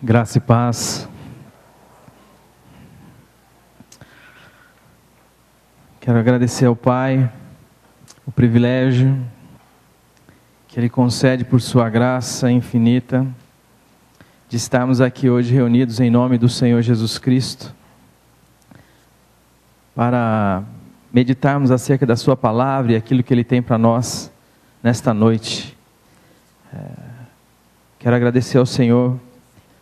Graça e paz. Quero agradecer ao Pai o privilégio que Ele concede por sua graça infinita de estarmos aqui hoje reunidos em nome do Senhor Jesus Cristo para meditarmos acerca da sua palavra e aquilo que Ele tem para nós nesta noite. Quero agradecer ao Senhor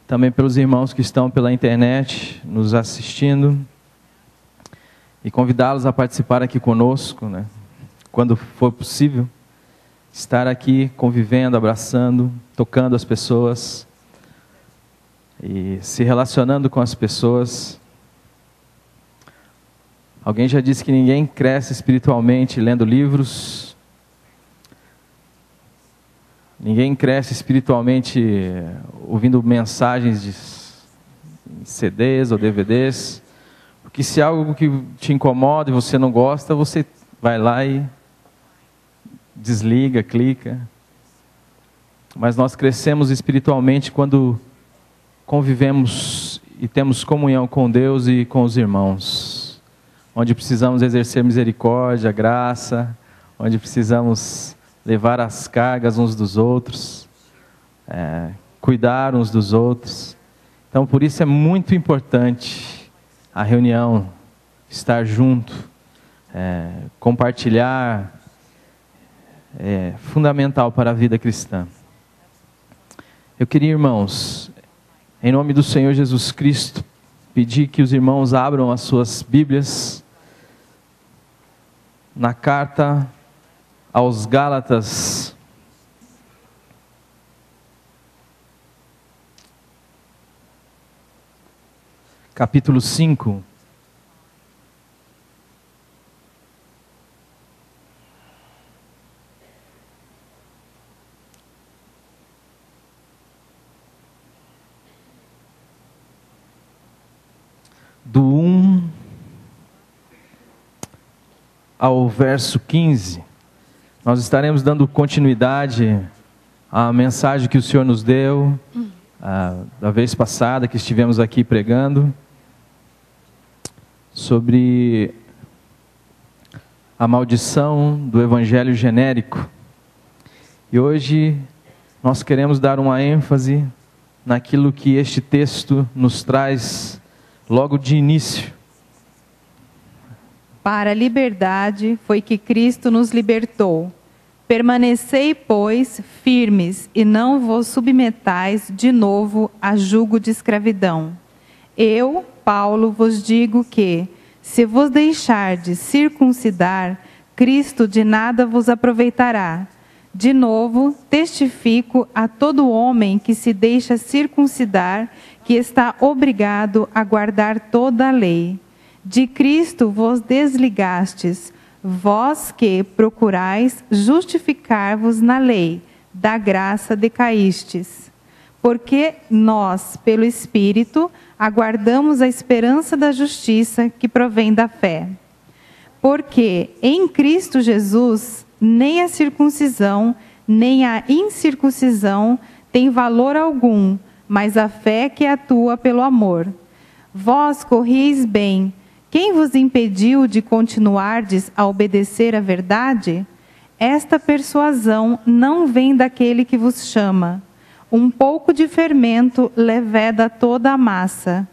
também pelos irmãos que estão pela internet nos assistindo e convidá-los a participar aqui conosco, quando for possível, estar aqui convivendo, abraçando, tocando as pessoas e se relacionando com as pessoas. Alguém já disse que ninguém cresce espiritualmente lendo livros. Ninguém cresce espiritualmente ouvindo mensagens de CDs ou DVDs, porque se é algo que te incomoda e você não gosta, você vai lá e desliga, clica. Mas nós crescemos espiritualmente quando convivemos e temos comunhão com Deus e com os irmãos, onde precisamos exercer misericórdia, graça, onde precisamos levar as cargas uns dos outros, cuidar uns dos outros. Então, por isso é muito importante a reunião, estar junto, compartilhar, é fundamental para a vida cristã. Eu queria, irmãos, em nome do Senhor Jesus Cristo, pedir que os irmãos abram as suas Bíblias na carta aos Gálatas, capítulo 5. Do 1 ao verso 15. Nós estaremos dando continuidade à mensagem que o Senhor nos deu, da vez passada que estivemos aqui pregando, sobre a maldição do evangelho genérico. E hoje nós queremos dar uma ênfase naquilo que este texto nos traz logo de início. Para a liberdade foi que Cristo nos libertou. Permanecei, pois, firmes, e não vos submetais de novo a jugo de escravidão. Eu, Paulo, vos digo que, se vos deixardes circuncidar, Cristo de nada vos aproveitará. De novo, testifico a todo homem que se deixa circuncidar, que está obrigado a guardar toda a lei. De Cristo vos desligastes, vós que procurais justificar-vos na lei, da graça decaístes. Porque nós, pelo Espírito, aguardamos a esperança da justiça que provém da fé. Porque em Cristo Jesus, nem a circuncisão, nem a incircuncisão tem valor algum, mas a fé que atua pelo amor. Vós corrieis bem. Quem vos impediu de continuardes a obedecer à verdade? Esta persuasão não vem daquele que vos chama. Um pouco de fermento leveda toda a massa.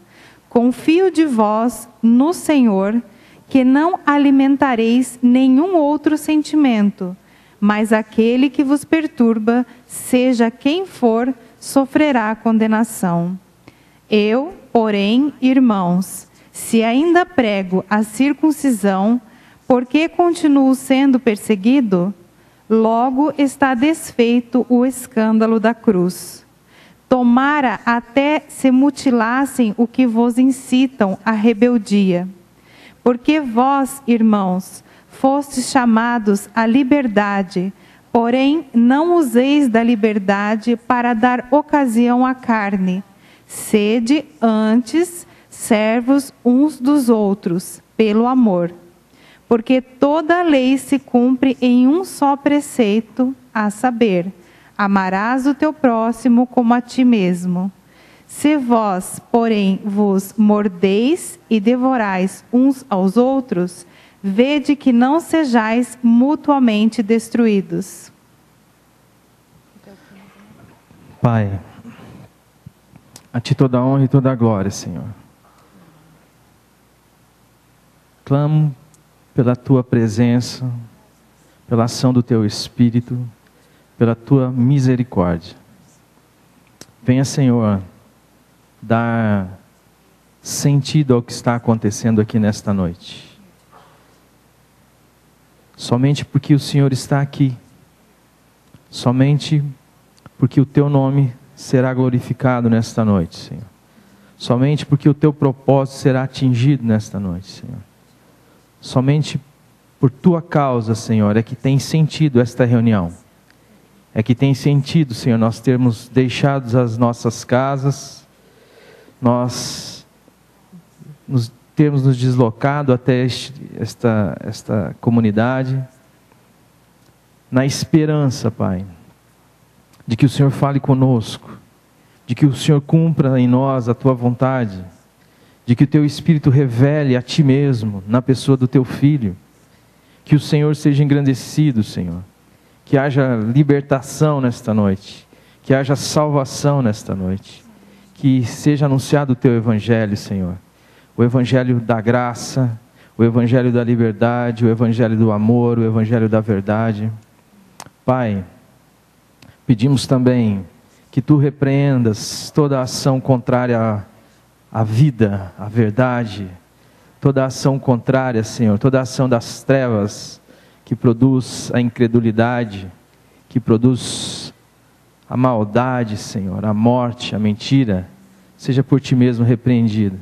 Confio de vós no Senhor, que não alimentareis nenhum outro sentimento, mas aquele que vos perturba, seja quem for, sofrerá condenação. Eu, porém, irmãos, se ainda prego a circuncisão, por que continuo sendo perseguido? Logo está desfeito o escândalo da cruz. Tomara até se mutilassem o que vos incitam à rebeldia. Porque vós, irmãos, fostes chamados à liberdade, porém não useis da liberdade para dar ocasião à carne. Sede antes servos uns dos outros, pelo amor. Porque toda a lei se cumpre em um só preceito, a saber, amarás o teu próximo como a ti mesmo. Se vós, porém, vos mordeis e devorais uns aos outros, vede que não sejais mutuamente destruídos. Pai, a Ti toda a honra e toda a glória, Senhor. Clamo pela Tua presença, pela ação do Teu Espírito, pela Tua misericórdia. Venha, Senhor, dar sentido ao que está acontecendo aqui nesta noite. Somente porque o Senhor está aqui, somente porque o Teu nome será glorificado nesta noite, Senhor. Somente porque o Teu propósito será atingido nesta noite, Senhor. Somente por Tua causa, Senhor, é que tem sentido esta reunião. É que tem sentido, Senhor, nós termos deixado as nossas casas, nós termos nos deslocado até esta comunidade, na esperança, Pai, de que o Senhor fale conosco, de que o Senhor cumpra em nós a Tua vontade, de que o Teu Espírito revele a Ti mesmo, na pessoa do Teu Filho, que o Senhor seja engrandecido, Senhor, que haja libertação nesta noite, que haja salvação nesta noite, que seja anunciado o Teu Evangelho, Senhor, o Evangelho da graça, o Evangelho da liberdade, o Evangelho do amor, o Evangelho da verdade. Pai, pedimos também que Tu repreendas toda ação contrária à vida, à verdade, toda ação contrária, Senhor, toda ação das trevas que produz a incredulidade, que produz a maldade, Senhor, a morte, a mentira, seja por Ti mesmo repreendido.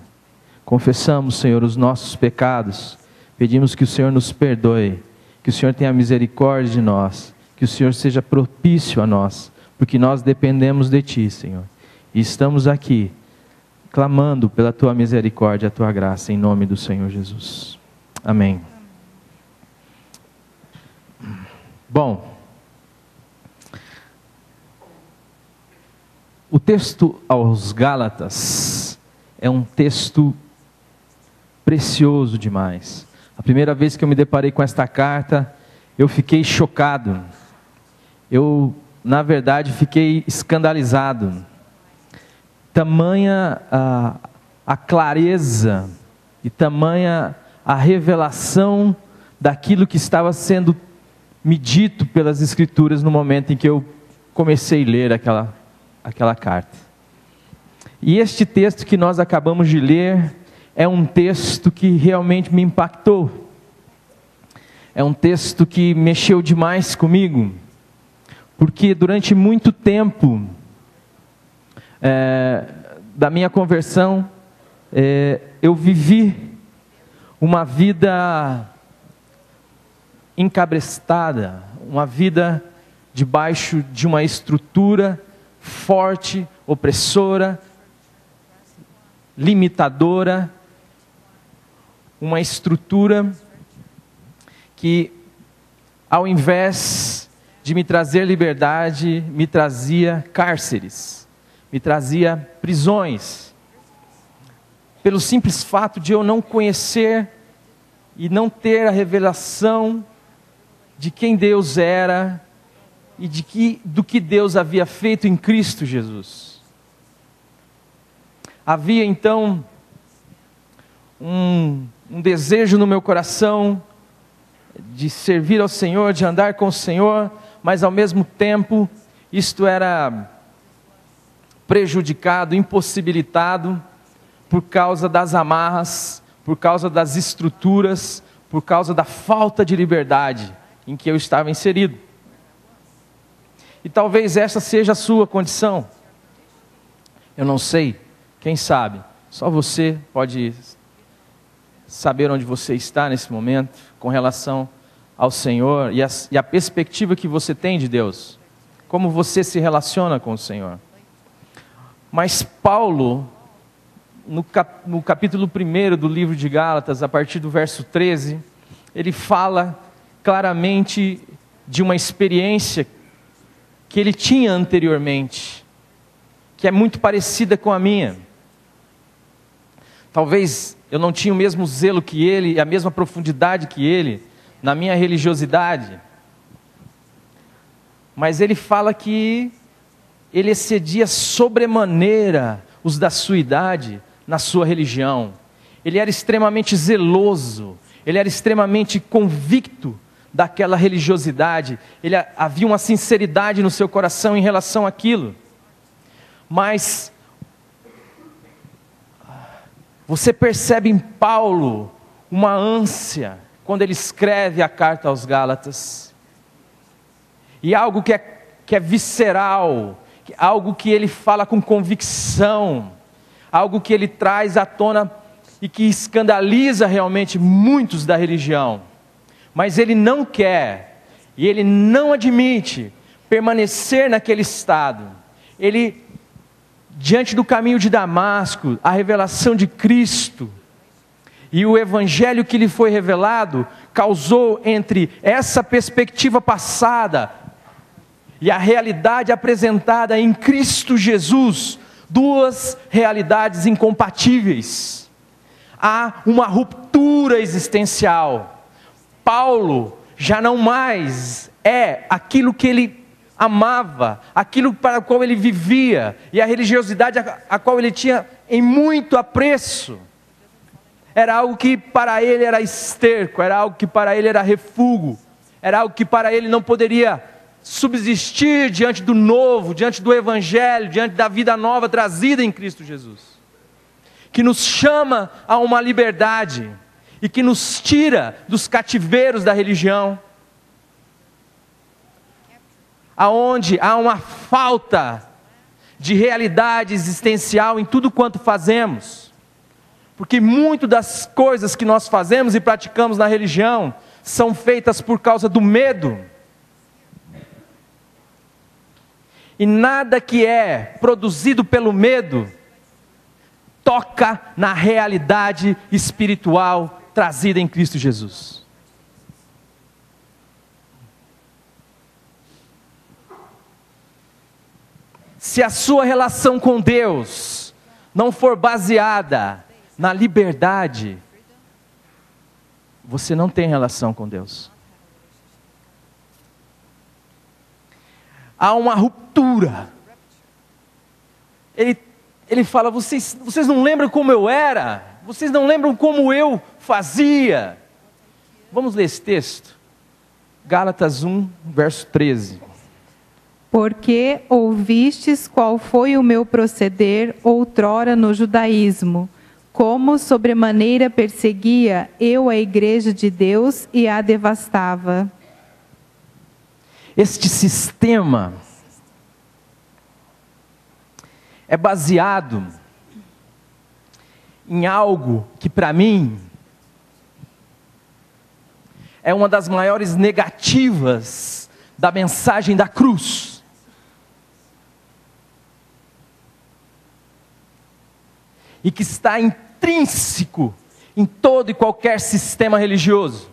Confessamos, Senhor, os nossos pecados, pedimos que o Senhor nos perdoe, que o Senhor tenha misericórdia de nós, que o Senhor seja propício a nós, porque nós dependemos de Ti, Senhor, e estamos aqui, clamando pela Tua misericórdia, a Tua graça, em nome do Senhor Jesus. Amém. Bom, o texto aos Gálatas é um texto precioso demais. A primeira vez que eu me deparei com esta carta, eu fiquei chocado. Eu, na verdade, fiquei escandalizado. Tamanha a clareza e tamanha a revelação daquilo que estava sendo me dito pelas Escrituras no momento em que eu comecei a ler aquela carta. E este texto que nós acabamos de ler é um texto que realmente me impactou. É um texto que mexeu demais comigo, porque durante muito tempo da minha conversão, eu vivi uma vida encabrestada, uma vida debaixo de uma estrutura forte, opressora, limitadora, uma estrutura que, ao invés de me trazer liberdade, me trazia cárceres, me trazia prisões, pelo simples fato de eu não conhecer e não ter a revelação de quem Deus era e do que Deus havia feito em Cristo Jesus. Havia então um desejo no meu coração de servir ao Senhor, de andar com o Senhor, mas ao mesmo tempo isto era prejudicado, impossibilitado por causa das amarras, por causa das estruturas, por causa da falta de liberdade em que eu estava inserido. E talvez essa seja a sua condição. Eu não sei, quem sabe? Só você pode saber onde você está nesse momento, com relação ao Senhor e a perspectiva que você tem de Deus. Como você se relaciona com o Senhor. Mas Paulo, no capítulo 1 do livro de Gálatas, a partir do verso 13, ele fala claramente de uma experiência que ele tinha anteriormente, que é muito parecida com a minha. Talvez eu não tinha o mesmo zelo que ele, e a mesma profundidade que ele, na minha religiosidade. Mas ele fala que ele excedia sobremaneira os da sua idade na sua religião. Ele era extremamente zeloso, ele era extremamente convicto daquela religiosidade. Havia uma sinceridade no seu coração em relação àquilo. Mas você percebe em Paulo uma ânsia quando ele escreve a carta aos Gálatas. E algo que é visceral, algo que ele fala com convicção, algo que ele traz à tona e que escandaliza realmente muitos da religião. Mas ele não quer, e ele não admite permanecer naquele estado. Ele, diante do caminho de Damasco, a revelação de Cristo e o evangelho que lhe foi revelado, causou entre essa perspectiva passada e a realidade apresentada em Cristo Jesus, duas realidades incompatíveis. Há uma ruptura existencial. Paulo já não mais é aquilo que ele amava, aquilo para o qual ele vivia, e a religiosidade a qual ele tinha em muito apreço. Era algo que para ele era esterco, era algo que para ele era refúgio, era algo que para ele não poderia subsistir diante do novo, diante do evangelho, diante da vida nova trazida em Cristo Jesus, que nos chama a uma liberdade e que nos tira dos cativeiros da religião, aonde há uma falta de realidade existencial em tudo quanto fazemos, porque muito das coisas que nós fazemos e praticamos na religião são feitas por causa do medo. E nada que é produzido pelo medo toca na realidade espiritual trazida em Cristo Jesus. Se a sua relação com Deus não for baseada na liberdade, você não tem relação com Deus. Há uma ruptura. Ele fala, vocês não lembram como eu era? Vocês não lembram como eu fazia? Vamos ler esse texto. Gálatas 1, verso 13. Porque ouvistes qual foi o meu proceder outrora no judaísmo, como sobremaneira perseguia eu a igreja de Deus e a devastava. Este sistema é baseado em algo que para mim é uma das maiores negativas da mensagem da cruz. E que está intrínseco em todo e qualquer sistema religioso.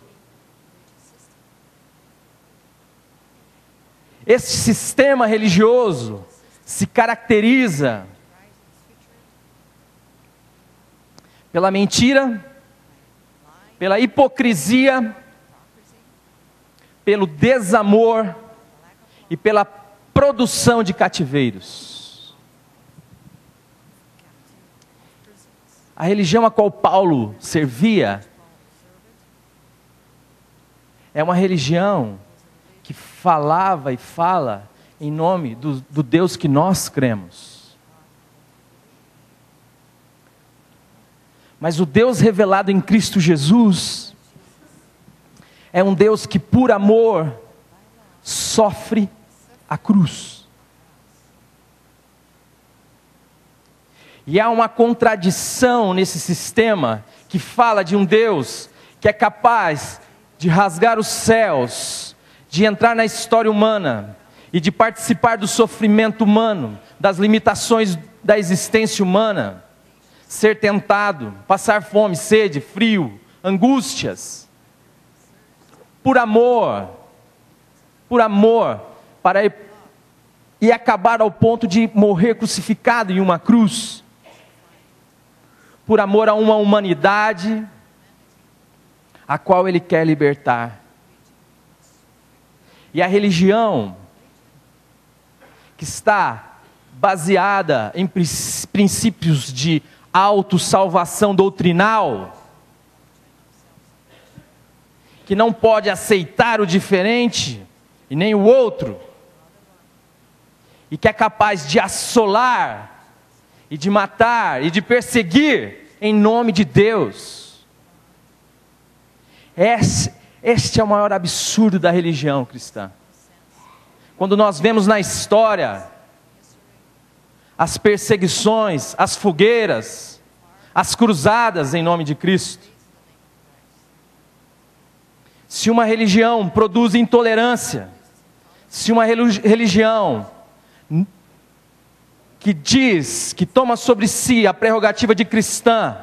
Este sistema religioso se caracteriza pela mentira, pela hipocrisia, pelo desamor e pela produção de cativeiros. A religião a qual Paulo servia é uma religião que falava e fala em nome do Deus que nós cremos. Mas o Deus revelado em Cristo Jesus é um Deus que por amor sofre a cruz. E há uma contradição nesse sistema que fala de um Deus que é capaz de rasgar os céus, de entrar na história humana e de participar do sofrimento humano, das limitações da existência humana, ser tentado, passar fome, sede, frio, angústias, por amor, para e acabar ao ponto de morrer crucificado em uma cruz, por amor a uma humanidade a qual ele quer libertar. E a religião que está baseada em princípios de autossalvação doutrinal, que não pode aceitar o diferente e nem o outro, e que é capaz de assolar, e de matar, e de perseguir em nome de Deus. Este é o maior absurdo da religião cristã. Quando nós vemos na história as perseguições, as fogueiras, as cruzadas em nome de Cristo. Se uma religião produz intolerância, se uma religião que diz, que toma sobre si a prerrogativa de cristã,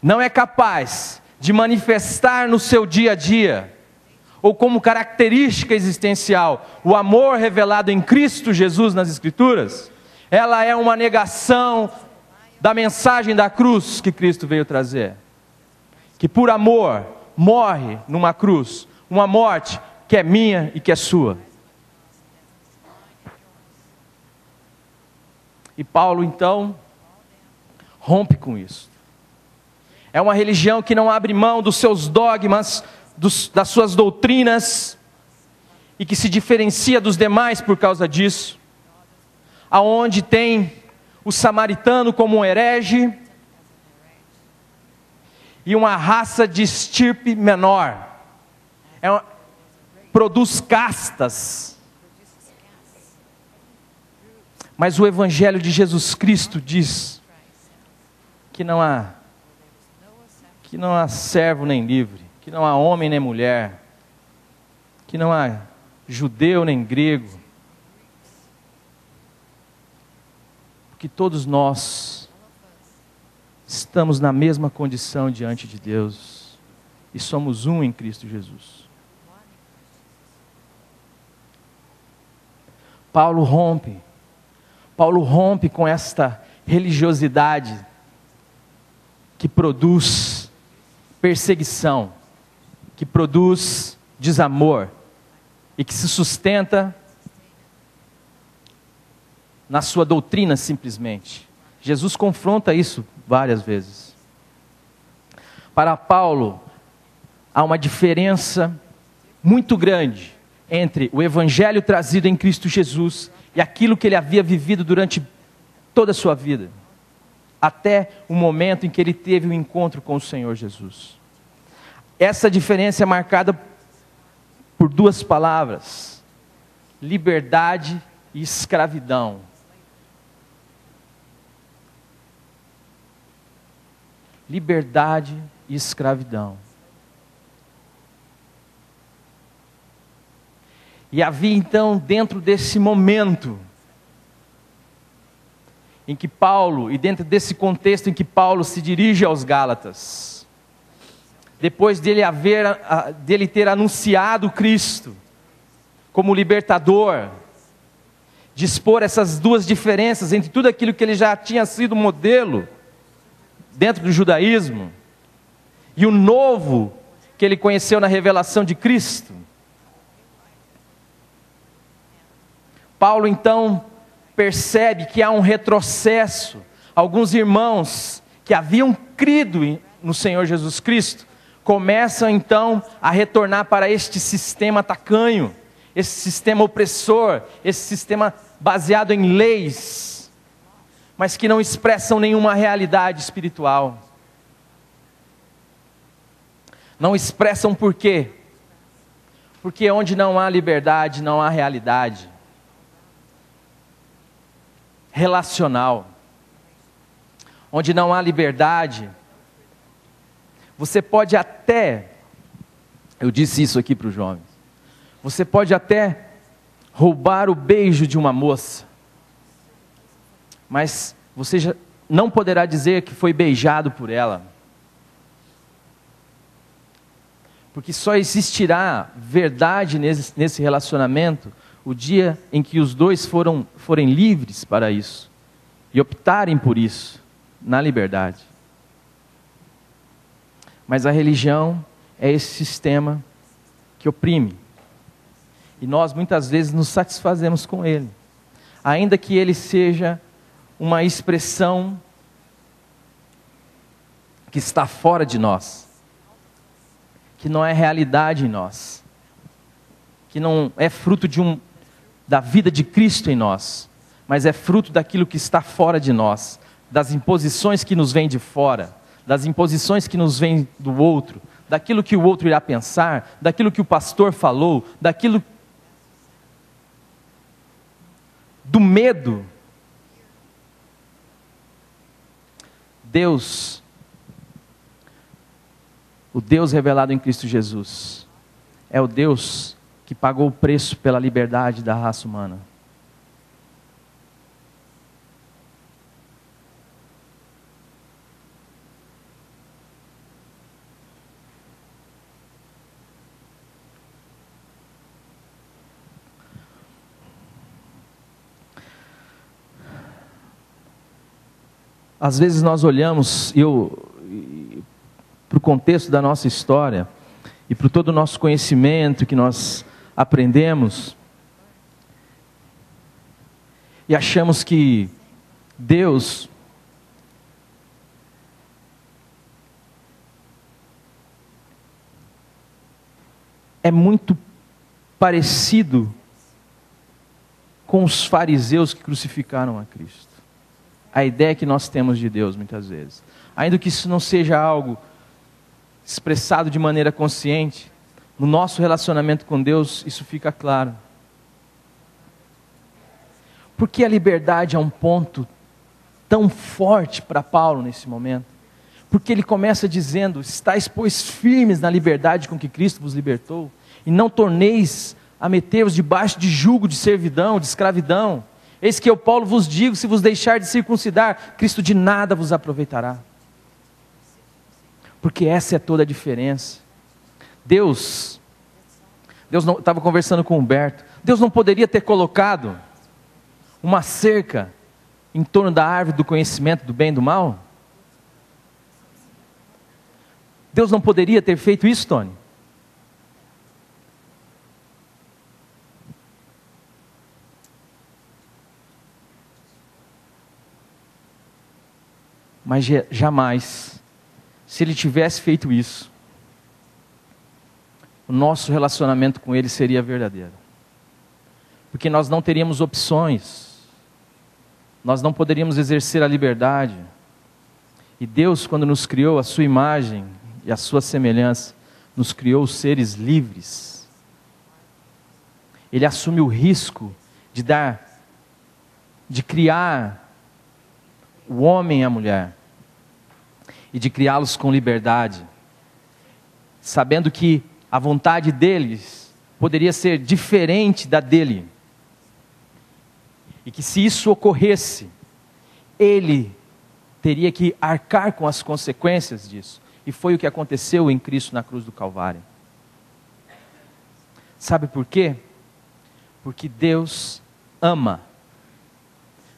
não é capaz de manifestar no seu dia a dia, ou como característica existencial, o amor revelado em Cristo Jesus nas Escrituras, ela é uma negação da mensagem da cruz que Cristo veio trazer. Que por amor morre numa cruz, uma morte que é minha e que é sua. E Paulo então rompe com isso. É uma religião que não abre mão dos seus dogmas, das suas doutrinas, e que se diferencia dos demais por causa disso, aonde tem o samaritano como um herege, e uma raça de estirpe menor, produz castas, mas o Evangelho de Jesus Cristo diz que não há servo nem livre, que não há homem nem mulher, que não há judeu nem grego, porque todos nós estamos na mesma condição diante de Deus, e somos um em Cristo Jesus. Paulo rompe com esta religiosidade que produz perseguição, que produz desamor e que se sustenta na sua doutrina simplesmente. Jesus confronta isso várias vezes. Para Paulo, há uma diferença muito grande entre o evangelho trazido em Cristo Jesus e aquilo que ele havia vivido durante toda a sua vida, até o momento em que ele teve o encontro com o Senhor Jesus. Essa diferença é marcada por duas palavras: liberdade e escravidão. Liberdade e escravidão. E havia então, dentro desse momento, em que Paulo, e dentro desse contexto em que Paulo se dirige aos Gálatas, depois dele ter anunciado Cristo como libertador, de expor essas duas diferenças entre tudo aquilo que ele já tinha sido modelo dentro do judaísmo, e o novo que ele conheceu na revelação de Cristo, Paulo então percebe que há um retrocesso. Alguns irmãos que haviam crido no Senhor Jesus Cristo começam então a retornar para este sistema tacanho, esse sistema opressor, esse sistema baseado em leis, mas que não expressam nenhuma realidade espiritual. Não expressam por quê? Porque onde não há liberdade, não há realidade relacional. Onde não há liberdade, você pode até, eu disse isso aqui para os jovens, você pode até roubar o beijo de uma moça, mas você já não poderá dizer que foi beijado por ela. Porque só existirá verdade nesse relacionamento o dia em que os dois forem livres para isso e optarem por isso, na liberdade. Mas a religião é esse sistema que oprime. E nós muitas vezes nos satisfazemos com ele, ainda que ele seja uma expressão que está fora de nós, que não é realidade em nós, que não é fruto da vida de Cristo em nós, mas é fruto daquilo que está fora de nós, das imposições que nos vêm de fora, das imposições que nos vêm do outro, daquilo que o outro irá pensar, daquilo que o pastor falou, daquilo do medo. Deus, o Deus revelado em Cristo Jesus, é o Deus que pagou o preço pela liberdade da raça humana. Às vezes nós olhamos para o contexto da nossa história e para todo o nosso conhecimento que nós aprendemos e achamos que Deus é muito parecido com os fariseus que crucificaram a Cristo. A ideia que nós temos de Deus muitas vezes, ainda que isso não seja algo expressado de maneira consciente, no nosso relacionamento com Deus isso fica claro. Porque a liberdade é um ponto tão forte para Paulo nesse momento? Porque ele começa dizendo: estáis pois firmes na liberdade com que Cristo vos libertou, e não torneis a meter-vos debaixo de jugo de servidão, de escravidão. Eis que eu, Paulo, vos digo, se vos deixar de circuncidar, Cristo de nada vos aproveitará. Porque essa é toda a diferença. Deus não, estava conversando com o Humberto, Deus não poderia ter colocado uma cerca em torno da árvore do conhecimento do bem e do mal? Deus não poderia ter feito isso, Tony? Mas jamais, se ele tivesse feito isso, o nosso relacionamento com ele seria verdadeiro. Porque nós não teríamos opções, nós não poderíamos exercer a liberdade. E Deus, quando nos criou a sua imagem e a sua semelhança, nos criou seres livres. Ele assume o risco de criar o homem e a mulher, e de criá-los com liberdade, sabendo que a vontade deles poderia ser diferente da dele, e que se isso ocorresse, ele teria que arcar com as consequências disso, e foi o que aconteceu em Cristo na cruz do Calvário. Sabe por quê? Porque Deus ama.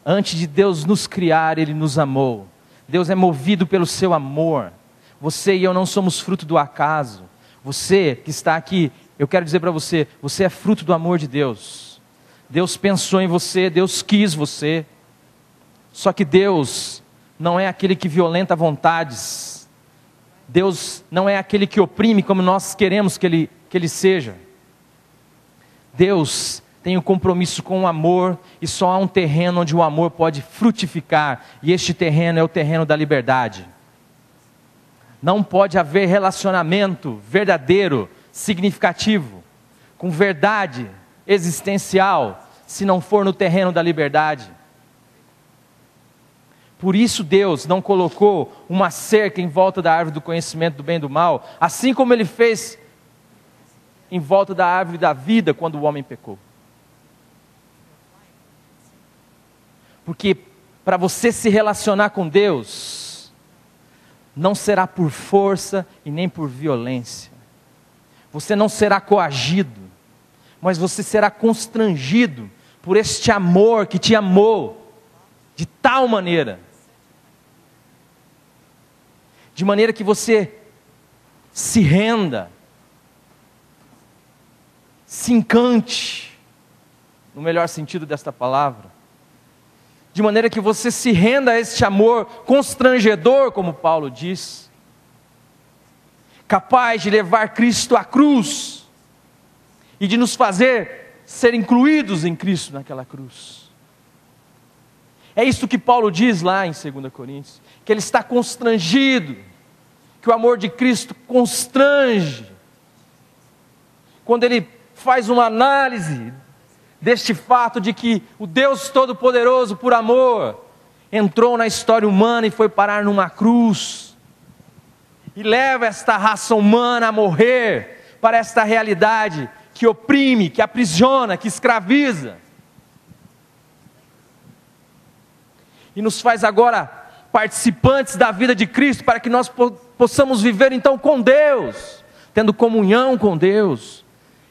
Antes de Deus nos criar, Ele nos amou. Deus é movido pelo seu amor. Você e eu não somos fruto do acaso. Você que está aqui, eu quero dizer para você, você é fruto do amor de Deus. Deus pensou em você, Deus quis você. Só que Deus não é aquele que violenta vontades. Deus não é aquele que oprime como nós queremos que Ele seja. Deus tem um compromisso com o amor, e só há um terreno onde o amor pode frutificar, e este terreno é o terreno da liberdade. Não pode haver relacionamento verdadeiro, significativo, com verdade existencial, se não for no terreno da liberdade. Por isso Deus não colocou uma cerca em volta da árvore do conhecimento do bem e do mal, assim como Ele fez em volta da árvore da vida quando o homem pecou. Porque para você se relacionar com Deus, não será por força e nem por violência, Você não será coagido, mas você será constrangido por este amor que te amou de tal maneira. De maneira que você se renda, se encante, no melhor sentido desta palavra. De maneira que você se renda a este amor constrangedor, como Paulo diz. Capaz de levar Cristo à cruz e de nos fazer ser incluídos em Cristo naquela cruz. É isso que Paulo diz lá em 2 Coríntios, que ele está constrangido, que o amor de Cristo constrange. Quando ele faz uma análise deste fato de que o Deus Todo-Poderoso, por amor, entrou na história humana e foi parar numa cruz, e leva esta raça humana a morrer para esta realidade que oprime, que aprisiona, que escraviza, e nos faz agora participantes da vida de Cristo, para que nós possamos viver então com Deus, tendo comunhão com Deus,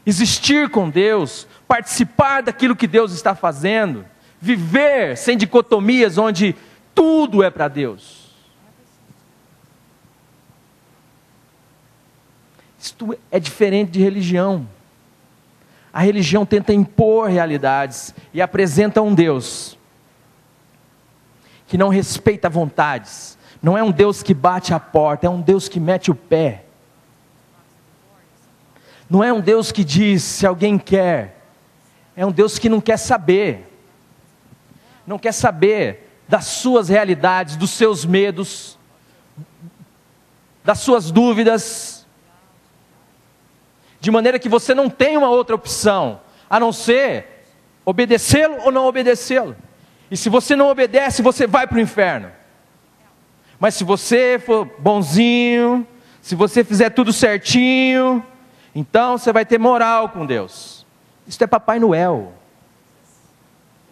existir com Deus, participar daquilo que Deus está fazendo, viver sem dicotomias, onde tudo é para Deus. Isto é diferente de religião. A religião tenta impor realidades e apresenta um Deus que não respeita vontades. Não é um Deus que bate a porta, é um Deus que mete o pé. Não é um Deus que diz se alguém quer. É um Deus que não quer saber. Não quer saber das suas realidades, dos seus medos, das suas dúvidas. De maneira que você não tem uma outra opção, a não ser obedecê-lo ou não obedecê-lo. E se você não obedece, você vai para o inferno. Mas se você for bonzinho, se você fizer tudo certinho, então você vai ter moral com Deus. Isso é Papai Noel.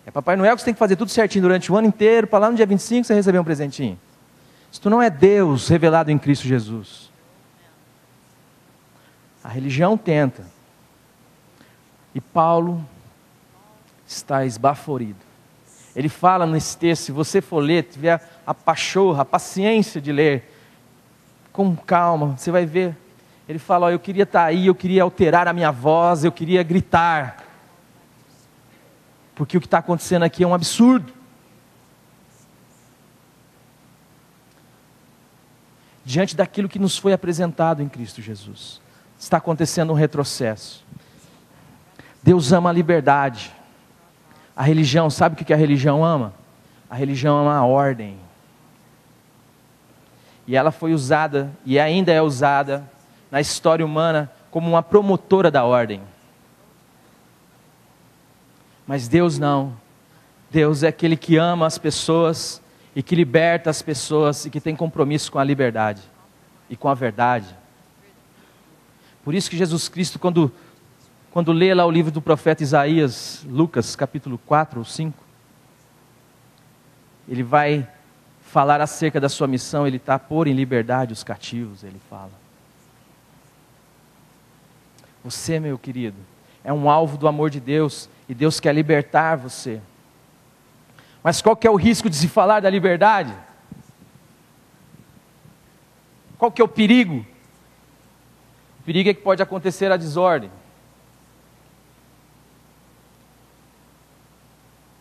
É Papai Noel que você tem que fazer tudo certinho durante o ano inteiro, para lá no dia 25 você receber um presentinho. Isso não é Deus revelado em Cristo Jesus. A religião tenta. E Paulo está esbaforido. Ele fala nesse texto, se você for ler, tiver a pachorra, a paciência de ler, com calma, você vai ver. Ele fala, ó, eu queria estar aí, eu queria alterar a minha voz, eu queria gritar. Porque o que está acontecendo aqui é um absurdo. Diante daquilo que nos foi apresentado em Cristo Jesus, está acontecendo um retrocesso. Deus ama a liberdade. A religião, sabe o que a religião ama? A religião ama a ordem. E ela foi usada, e ainda é usada, na história humana, como uma promotora da ordem. Mas Deus não. Deus é aquele que ama as pessoas, e que liberta as pessoas, e que tem compromisso com a liberdade, e com a verdade. Por isso que Jesus Cristo, quando lê lá o livro do profeta Isaías, Lucas, capítulo 4 ou 5, ele vai falar acerca da sua missão, ele está a pôr em liberdade os cativos, ele fala. Você, meu querido, é um alvo do amor de Deus, e Deus quer libertar você. Mas qual que é o risco de se falar da liberdade? Qual que é o perigo? O perigo é que pode acontecer a desordem.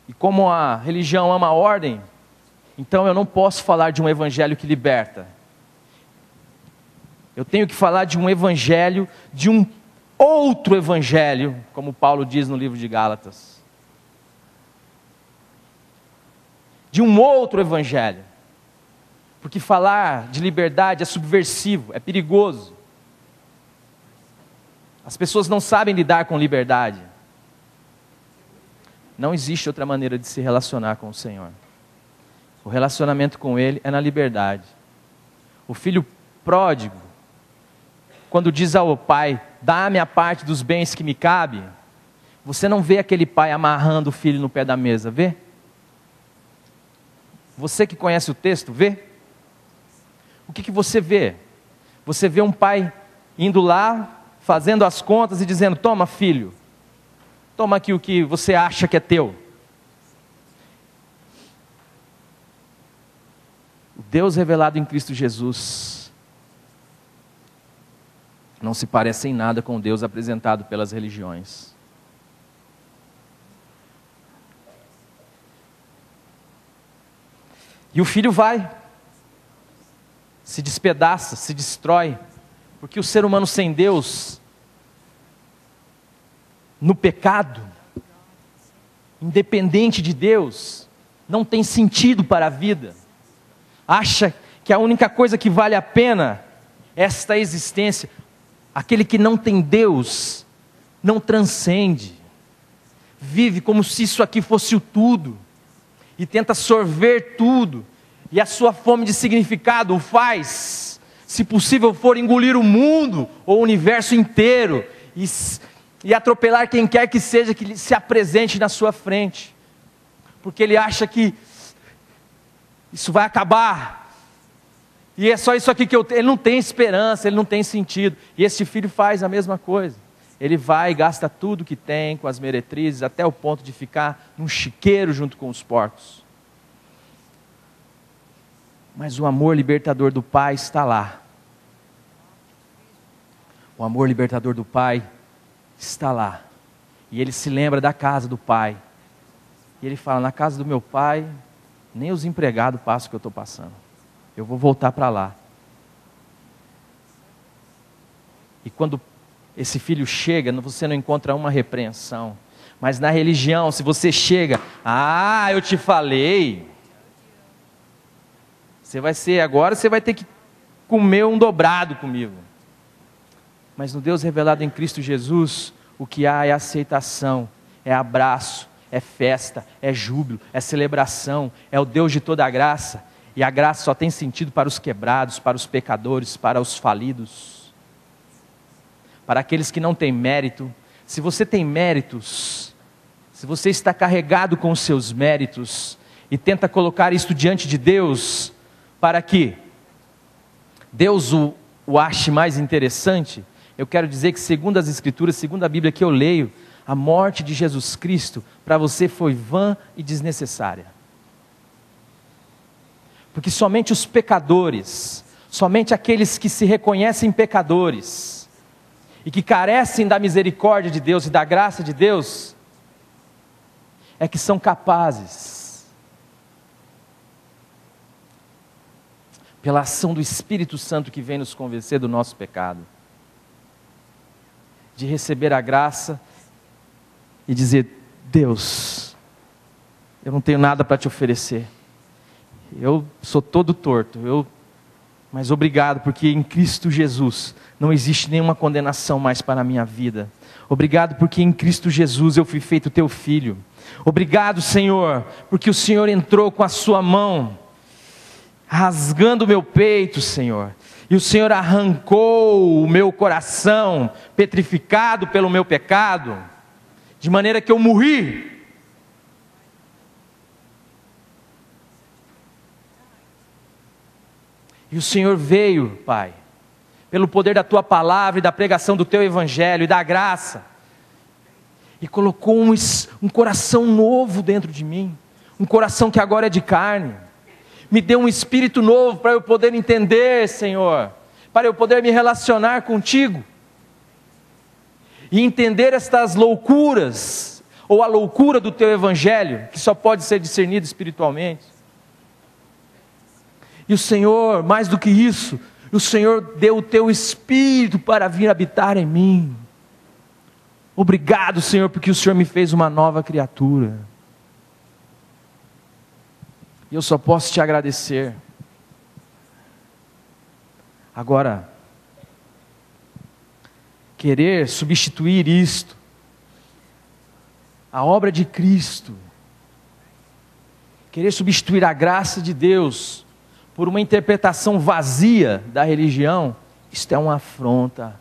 E como a religião ama a ordem, então eu não posso falar de um evangelho que liberta. Eu tenho que falar de um evangelho, de um outro evangelho, como Paulo diz no livro de Gálatas. De um outro evangelho. Porque falar de liberdade é subversivo, é perigoso. As pessoas não sabem lidar com liberdade. Não existe outra maneira de se relacionar com o Senhor. O relacionamento com Ele é na liberdade. O filho pródigo, quando diz ao pai, dá-me a parte dos bens que me cabe, você não vê aquele pai amarrando o filho no pé da mesa, vê? Você que conhece o texto, vê? O que você vê? Você vê um pai indo lá, fazendo as contas e dizendo: toma, filho, toma aqui o que você acha que é teu. O Deus revelado em Cristo Jesus não se parece em nada com o Deus apresentado pelas religiões. E o filho vai, se despedaça, se destrói, porque o ser humano sem Deus, no pecado, independente de Deus, não tem sentido para a vida. Acha que a única coisa que vale a pena é esta existência. Aquele que não tem Deus, não transcende, vive como se isso aqui fosse o tudo, e tenta sorver tudo, e a sua fome de significado o faz, se possível for, engolir o mundo, ou o universo inteiro, e atropelar quem quer que seja que se apresente na sua frente, porque ele acha que isso vai acabar, e é só isso aqui que eu tenho. Ele não tem esperança, ele não tem sentido, e esse filho faz a mesma coisa. Ele vai e gasta tudo que tem com as meretrizes, até o ponto de ficar num chiqueiro junto com os porcos. Mas o amor libertador do Pai está lá. O amor libertador do Pai está lá. E ele se lembra da casa do Pai. E ele fala: na casa do meu Pai, nem os empregados passam o que eu estou passando. Eu vou voltar para lá. E quando esse filho chega, você não encontra uma repreensão. Mas na religião, se você chega: ah, eu te falei, agora você vai ter que comer um dobrado comigo. Mas no Deus revelado em Cristo Jesus, o que há é aceitação, é abraço, é festa, é júbilo, é celebração, é o Deus de toda a graça. E a graça só tem sentido para os quebrados, para os pecadores, para os falidos, para aqueles que não têm mérito. Se você tem méritos, se você está carregado com os seus méritos, e tenta colocar isto diante de Deus, para que Deus o ache mais interessante, eu quero dizer que, segundo as Escrituras, segundo a Bíblia que eu leio, a morte de Jesus Cristo para você foi vã e desnecessária. Porque somente os pecadores, somente aqueles que se reconhecem pecadores, e que carecem da misericórdia de Deus e da graça de Deus, é que são capazes, pela ação do Espírito Santo que vem nos convencer do nosso pecado, de receber a graça e dizer: Deus, eu não tenho nada para te oferecer, eu sou todo torto, mas obrigado, porque em Cristo Jesus não existe nenhuma condenação mais para a minha vida. Obrigado porque em Cristo Jesus eu fui feito teu filho. Obrigado, Senhor, porque o Senhor entrou com a sua mão, rasgando o meu peito, Senhor, e o Senhor arrancou o meu coração, petrificado pelo meu pecado, de maneira que eu morri. E o Senhor veio, Pai, pelo poder da Tua palavra e da pregação do Teu Evangelho e da graça, e colocou um coração novo dentro de mim, um coração que agora é de carne. Me deu um espírito novo para eu poder entender, Senhor, para eu poder me relacionar contigo, e entender estas loucuras, ou a loucura do Teu Evangelho, que só pode ser discernido espiritualmente. E o Senhor, mais do que isso, o Senhor deu o Teu Espírito para vir habitar em mim. Obrigado, Senhor, porque o Senhor me fez uma nova criatura. E eu só posso Te agradecer. Agora, querer substituir isto, a obra de Cristo, querer substituir a graça de Deus por uma interpretação vazia da religião, isto é uma afronta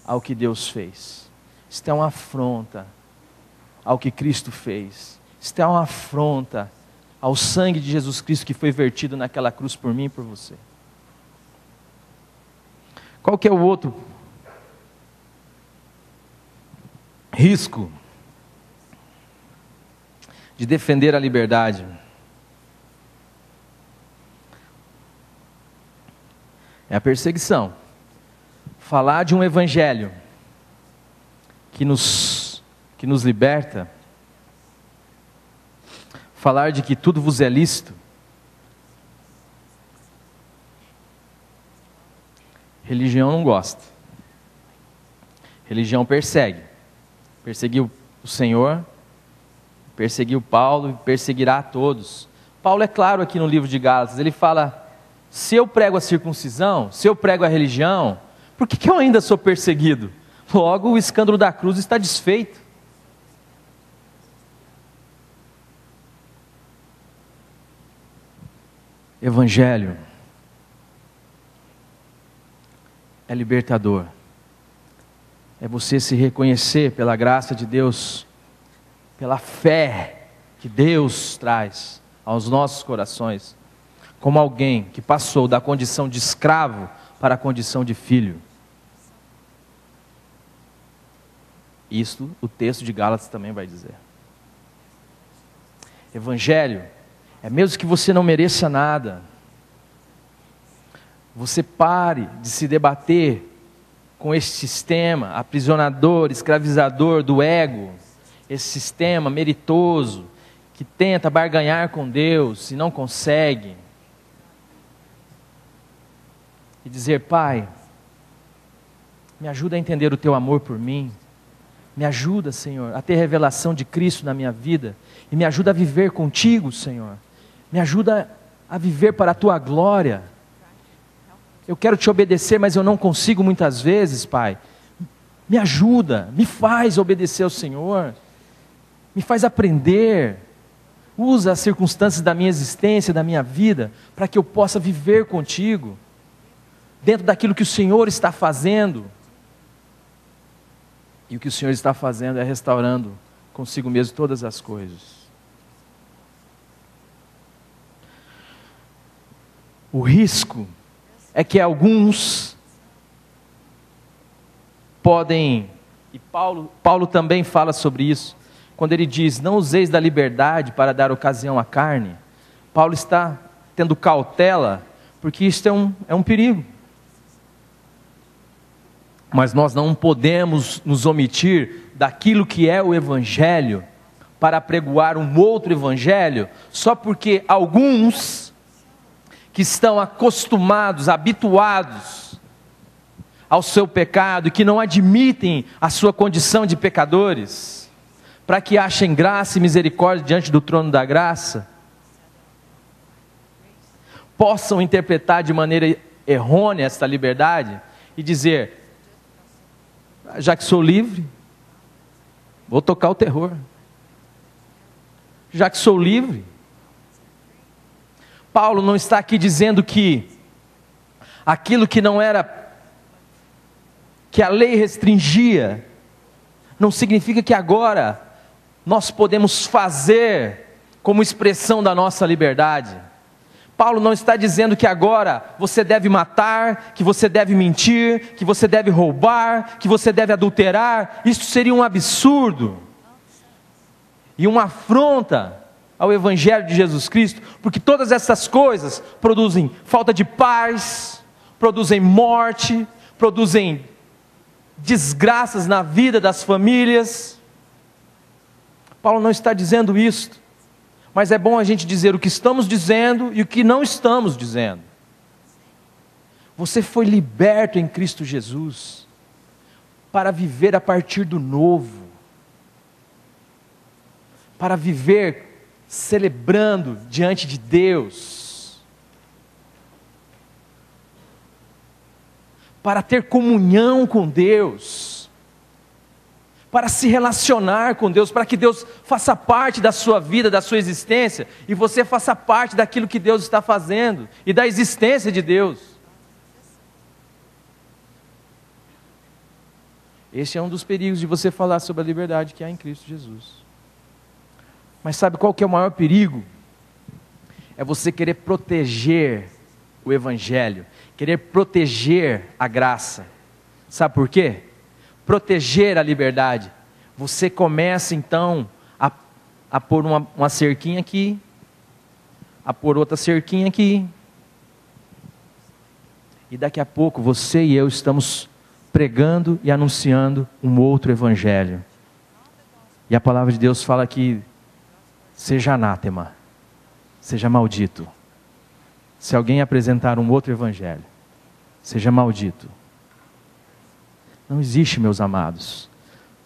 ao que Deus fez. Isto é uma afronta ao que Cristo fez. Isto é uma afronta ao sangue de Jesus Cristo que foi vertido naquela cruz por mim e por você. Qual que é o outro risco de defender a liberdade é a perseguição. Falar de um evangelho que nos liberta, falar de que tudo vos é lícito, religião não gosta. Religião persegue. Perseguiu o Senhor, perseguiu Paulo e perseguirá a todos. Paulo é claro aqui no livro de Gálatas, ele fala: se eu prego a circuncisão, se eu prego a religião, por que eu ainda sou perseguido? Logo o escândalo da cruz está desfeito. Evangelho é libertador. É você se reconhecer pela graça de Deus, pela fé que Deus traz aos nossos corações, como alguém que passou da condição de escravo para a condição de filho. Isto o texto de Gálatas também vai dizer. Evangelho é mesmo que você não mereça nada, você pare de se debater com esse sistema aprisionador, escravizador do ego, esse sistema meritoso, que tenta barganhar com Deus e não consegue. E dizer: Pai, me ajuda a entender o Teu amor por mim, me ajuda, Senhor, a ter revelação de Cristo na minha vida, e me ajuda a viver contigo, Senhor, me ajuda a viver para a Tua glória. Eu quero Te obedecer, mas eu não consigo muitas vezes, Pai. Me ajuda, me faz obedecer ao Senhor, me faz aprender. Usa as circunstâncias da minha existência, da minha vida, para que eu possa viver contigo, dentro daquilo que o Senhor está fazendo. E o que o Senhor está fazendo é restaurando consigo mesmo todas as coisas. O risco é que alguns podem, e Paulo também fala sobre isso, quando ele diz: não useis da liberdade para dar ocasião à carne. Paulo está tendo cautela, porque isto é um perigo. Mas nós não podemos nos omitir daquilo que é o Evangelho, para apregoar um outro Evangelho, só porque alguns que estão acostumados, habituados ao seu pecado, e que não admitem a sua condição de pecadores, para que achem graça e misericórdia diante do trono da graça, possam interpretar de maneira errônea esta liberdade e dizer: já que sou livre, vou tocar o terror. Já que sou livre. Paulo não está aqui dizendo que aquilo que não era, que a lei restringia, não significa que agora nós podemos fazer como expressão da nossa liberdade. Paulo não está dizendo que agora você deve matar, que você deve mentir, que você deve roubar, que você deve adulterar. Isso seria um absurdo e uma afronta ao Evangelho de Jesus Cristo, porque todas essas coisas produzem falta de paz, produzem morte, produzem desgraças na vida das famílias. Paulo não está dizendo isto, mas é bom a gente dizer o que estamos dizendo e o que não estamos dizendo. Você foi liberto em Cristo Jesus para viver a partir do novo, para viver celebrando diante de Deus, para ter comunhão com Deus, para se relacionar com Deus, para que Deus faça parte da sua vida, da sua existência, e você faça parte daquilo que Deus está fazendo, e da existência de Deus. Este é um dos perigos de você falar sobre a liberdade que há em Cristo Jesus. Mas sabe qual que é o maior perigo? É você querer proteger o Evangelho, querer proteger a graça. Sabe por quê? Proteger a liberdade. você começa então a pôr uma cerquinha aqui, a pôr outra cerquinha aqui. E daqui a pouco você e eu estamos pregando e anunciando um outro evangelho. E a palavra de Deus fala que seja anátema, seja maldito. Se alguém apresentar um outro evangelho, seja maldito. Não existe, meus amados.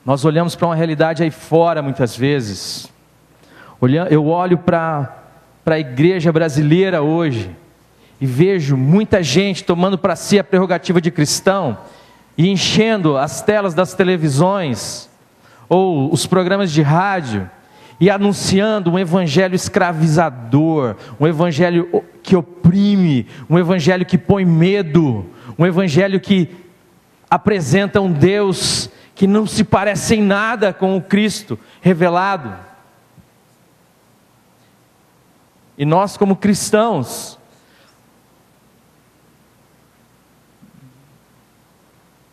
Nós olhamos para uma realidade aí fora muitas vezes. Eu olho para a igreja brasileira hoje e vejo muita gente tomando para si a prerrogativa de cristão e enchendo as telas das televisões ou os programas de rádio e anunciando um evangelho escravizador, um evangelho que oprime, um evangelho que põe medo, um evangelho que apresenta um Deus que não se parece em nada com o Cristo revelado. E nós, como cristãos,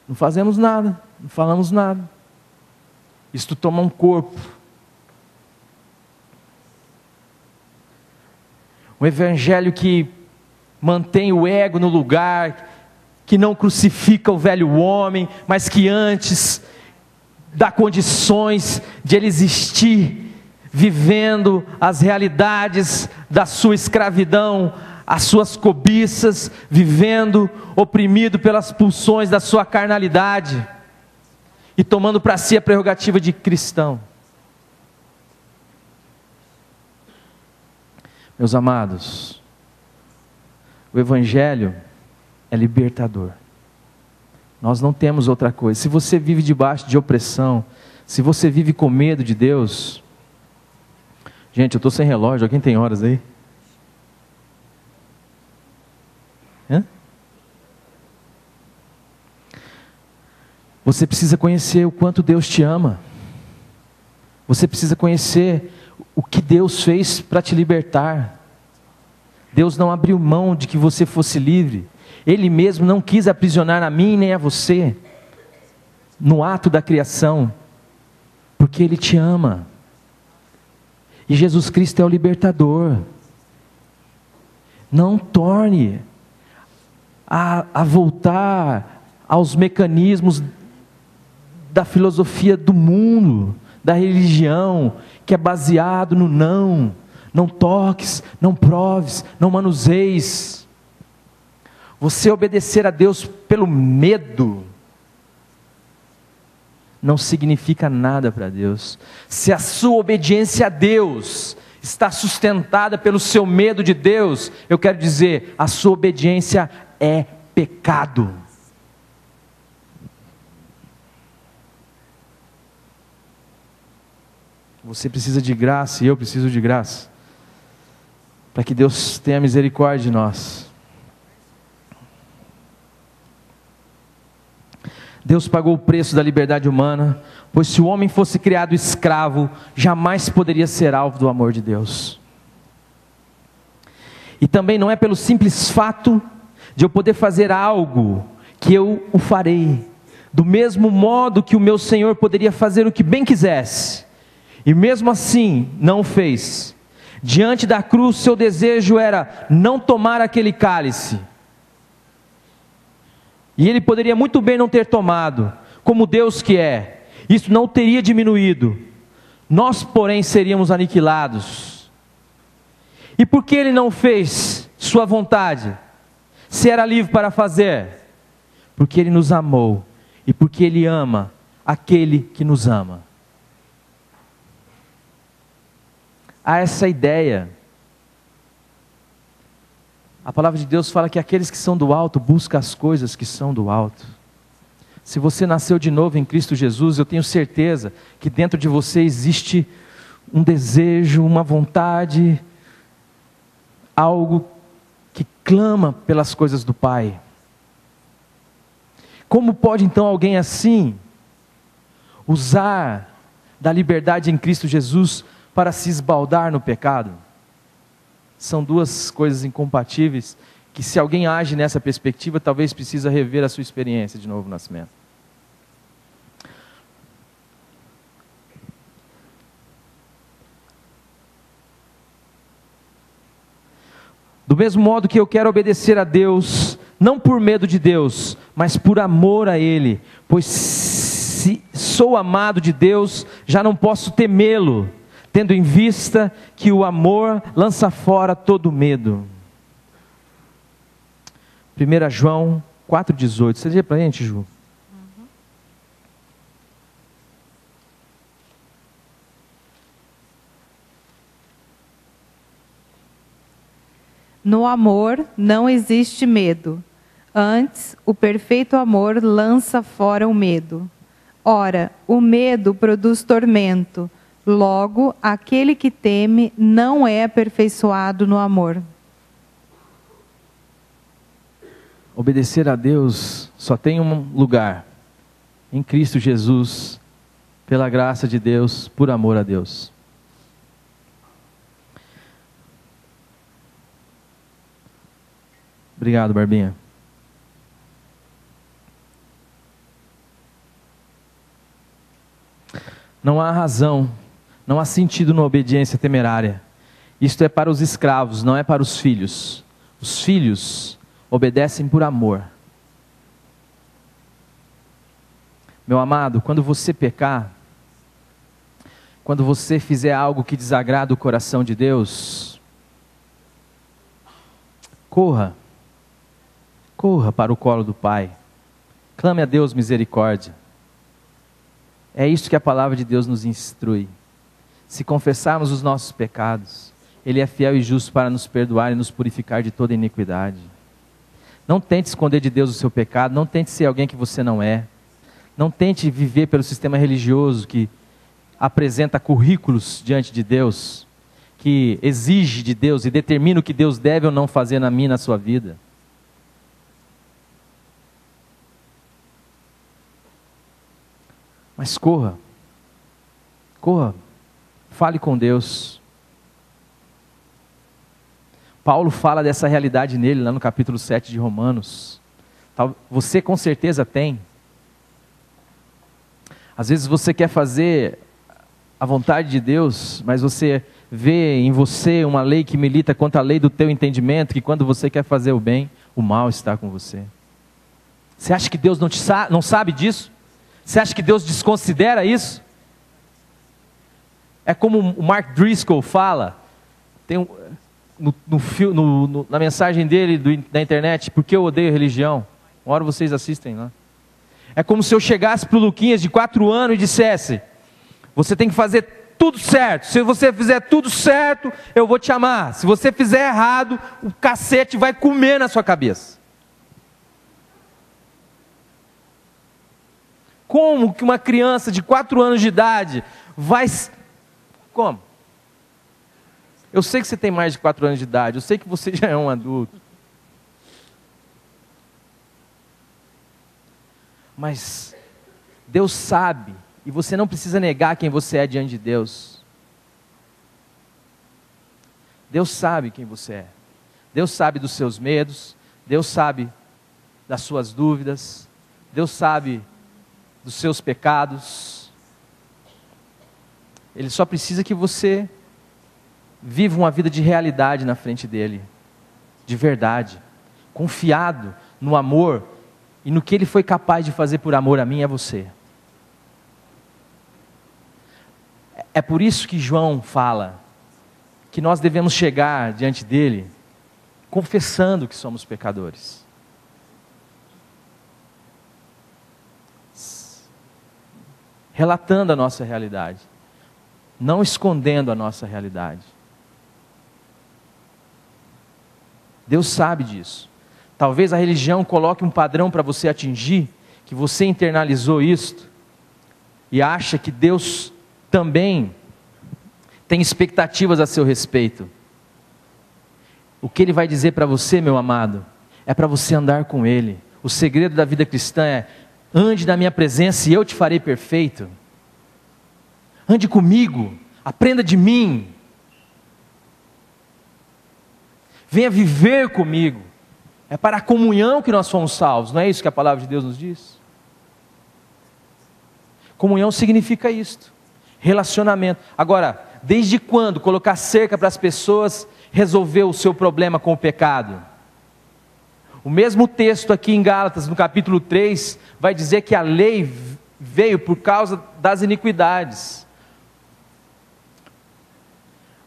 não fazemos nada, não falamos nada. Isto toma um corpo. Um evangelho que mantém o ego no lugar, que não crucifica o velho homem, mas que antes dá condições de ele existir, vivendo as realidades da sua escravidão, as suas cobiças, vivendo oprimido pelas pulsões da sua carnalidade e tomando para si a prerrogativa de cristão. Meus amados, o evangelho é libertador. Nós não temos outra coisa. Se você vive debaixo de opressão, se você vive com medo de Deus... Gente, eu estou sem relógio. Alguém tem horas aí? Hã? Você precisa conhecer o quanto Deus te ama. Você precisa conhecer o que Deus fez para te libertar. Deus não abriu mão de que você fosse livre. Ele mesmo não quis aprisionar a mim nem a você no ato da criação, porque Ele te ama. E Jesus Cristo é o libertador. Não torne a voltar aos mecanismos da filosofia do mundo, da religião, que é baseado no não. Não toques, não proves, não manuseis. Você obedecer a Deus pelo medo não significa nada para Deus. Se a sua obediência a Deus está sustentada pelo seu medo de Deus, eu quero dizer, a sua obediência é pecado. Você precisa de graça e eu preciso de graça, para que Deus tenha misericórdia de nós. Deus pagou o preço da liberdade humana, pois se o homem fosse criado escravo, jamais poderia ser alvo do amor de Deus. E também não é pelo simples fato de eu poder fazer algo, que eu o farei, do mesmo modo que o meu Senhor poderia fazer o que bem quisesse, e mesmo assim não o fez. Diante da cruz, seu desejo era não tomar aquele cálice, e ele poderia muito bem não ter tomado, como Deus que é. Isso não teria diminuído. Nós, porém, seríamos aniquilados. E por que ele não fez sua vontade, se era livre para fazer? Porque ele nos amou, e porque ele ama aquele que nos ama. Há essa ideia. A palavra de Deus fala que aqueles que são do alto buscam as coisas que são do alto. Se você nasceu de novo em Cristo Jesus, eu tenho certeza que dentro de você existe um desejo, uma vontade, algo que clama pelas coisas do Pai. Como pode então alguém assim usar da liberdade em Cristo Jesus para se esbaldar no pecado? São duas coisas incompatíveis, que se alguém age nessa perspectiva, talvez precisa rever a sua experiência de novo nascimento. Do mesmo modo que eu quero obedecer a Deus, não por medo de Deus, mas por amor a Ele, pois se sou amado de Deus, já não posso temê-lo, tendo em vista que o amor lança fora todo medo. 1 João 4,18, você lê para a gente, Ju? No amor não existe medo. Antes, o perfeito amor lança fora o medo. Ora, o medo produz tormento. Logo, aquele que teme não é aperfeiçoado no amor. Obedecer a Deus só tem um lugar: em Cristo Jesus, pela graça de Deus, por amor a Deus. Obrigado, Barbinha. Não há razão, não há sentido na obediência temerária. Isto é para os escravos, não é para os filhos. Os filhos obedecem por amor. Meu amado, quando você pecar, quando você fizer algo que desagrada o coração de Deus, corra para o colo do Pai, clame a Deus misericórdia. É isso que a palavra de Deus nos instrui. Se confessarmos os nossos pecados, Ele é fiel e justo para nos perdoar e nos purificar de toda iniquidade. Não tente esconder de Deus o seu pecado, não tente ser alguém que você não é. Não tente viver pelo sistema religioso que apresenta currículos diante de Deus, que exige de Deus e determina o que Deus deve ou não fazer na minha e na sua vida. Mas corra, fale com Deus. Paulo fala dessa realidade nele, lá no capítulo 7 de Romanos. Você com certeza tem. Às vezes você quer fazer a vontade de Deus, mas você vê em você uma lei que milita contra a lei do teu entendimento, que quando você quer fazer o bem, o mal está com você. Você acha que Deus não sabe disso? Você acha que Deus desconsidera isso? É como o Mark Driscoll fala, tem na mensagem dele da internet, Por que eu odeio religião? Uma hora vocês assistem lá. É como se eu chegasse para o Luquinhas de 4 anos e dissesse: você tem que fazer tudo certo, se você fizer tudo certo, eu vou te amar. Se você fizer errado, o cacete vai comer na sua cabeça. Como que uma criança de 4 anos de idade vai... Como? Eu sei que você tem mais de 4 anos de idade, eu sei que você já é um adulto. Mas Deus sabe, e você não precisa negar quem você é diante de Deus. Deus sabe quem você é. Deus sabe dos seus medos, Deus sabe das suas dúvidas, Deus sabe dos seus pecados. Ele só precisa que você viva uma vida de realidade na frente dele, de verdade, confiado no amor e no que ele foi capaz de fazer por amor a mim e a você. É por isso que João fala que nós devemos chegar diante dele confessando que somos pecadores. Relatando a nossa realidade, não escondendo a nossa realidade. Deus sabe disso. Talvez a religião coloque um padrão para você atingir, que você internalizou isto, e acha que Deus também tem expectativas a seu respeito. O que Ele vai dizer para você, meu amado, é para você andar com Ele. O segredo da vida cristã é: ande na minha presença e eu te farei perfeito. Ande comigo, aprenda de mim. Venha viver comigo. É para a comunhão que nós fomos salvos, não é isso que a palavra de Deus nos diz? Comunhão significa isto, relacionamento. Agora, desde quando colocar cerca para as pessoas resolveu o seu problema com o pecado. O mesmo texto aqui em Gálatas, no capítulo 3, vai dizer que a lei veio por causa das iniquidades.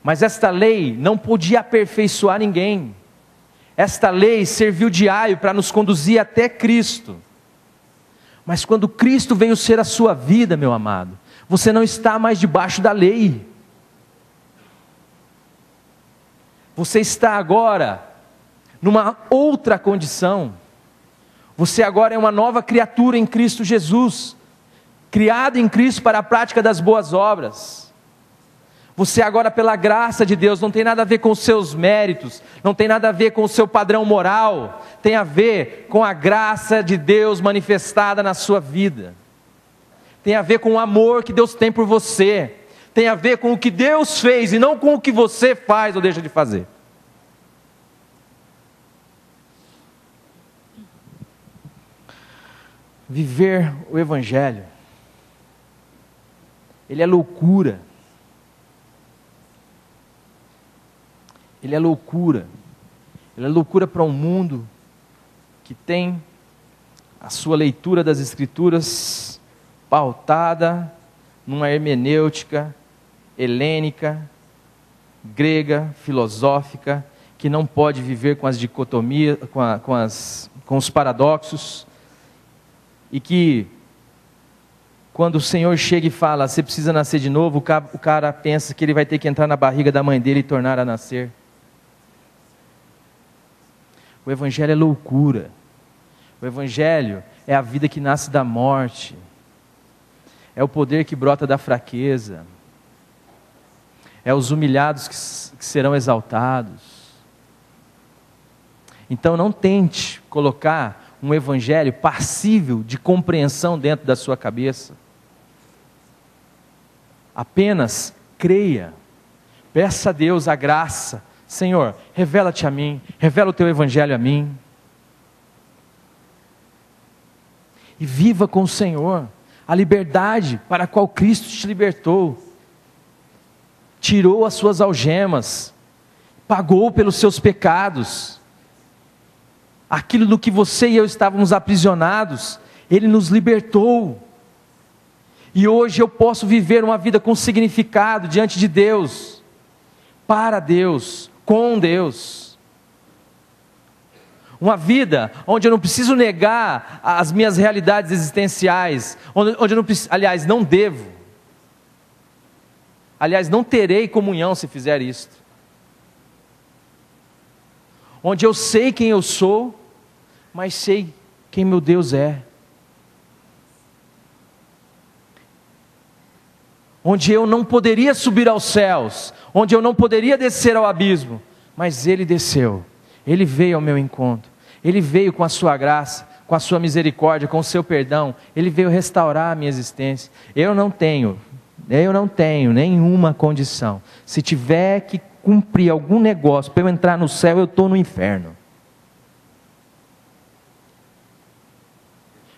Mas esta lei não podia aperfeiçoar ninguém. Esta lei serviu de aio para nos conduzir até Cristo. Mas quando Cristo veio ser a sua vida, meu amado, você não está mais debaixo da lei. Você está agora numa outra condição. Você agora é uma nova criatura em Cristo Jesus, criado em Cristo para a prática das boas obras. Você agora, pela graça de Deus, não tem nada a ver com os seus méritos, não tem nada a ver com o seu padrão moral, tem a ver com a graça de Deus manifestada na sua vida, tem a ver com o amor que Deus tem por você, tem a ver com o que Deus fez e não com o que você faz ou deixa de fazer. Viver o Evangelho, ele é loucura. Ele é loucura. Ele é loucura para um mundo que tem a sua leitura das Escrituras pautada numa hermenêutica helênica, grega, filosófica, que não pode viver com as dicotomias, com os paradoxos, e que quando o Senhor chega e fala, você precisa nascer de novo, o cara pensa que ele vai ter que entrar na barriga da mãe dele e tornar a nascer. O Evangelho é loucura. O Evangelho é a vida que nasce da morte. É o poder que brota da fraqueza. É os humilhados que serão exaltados. Então não tente colocar um Evangelho passível de compreensão dentro da sua cabeça. Apenas creia. Peça a Deus a graça. Senhor, revela-te a mim, revela o teu Evangelho a mim. E viva com o Senhor a liberdade para a qual Cristo te libertou. Tirou as suas algemas, pagou pelos seus pecados. Aquilo no que você e eu estávamos aprisionados, Ele nos libertou. E hoje eu posso viver uma vida com significado diante de Deus, para Deus, com Deus. Uma vida onde eu não preciso negar as minhas realidades existenciais, onde eu não preciso, aliás, não devo. Aliás, não terei comunhão se fizer isto. Onde eu sei quem eu sou, mas sei quem meu Deus é. Onde eu não poderia subir aos céus, onde eu não poderia descer ao abismo, mas Ele desceu, Ele veio ao meu encontro, Ele veio com a sua graça, com a sua misericórdia, com o seu perdão, Ele veio restaurar a minha existência. Eu não tenho nenhuma condição. Se tiver que cumprir algum negócio para eu entrar no céu, eu estou no inferno.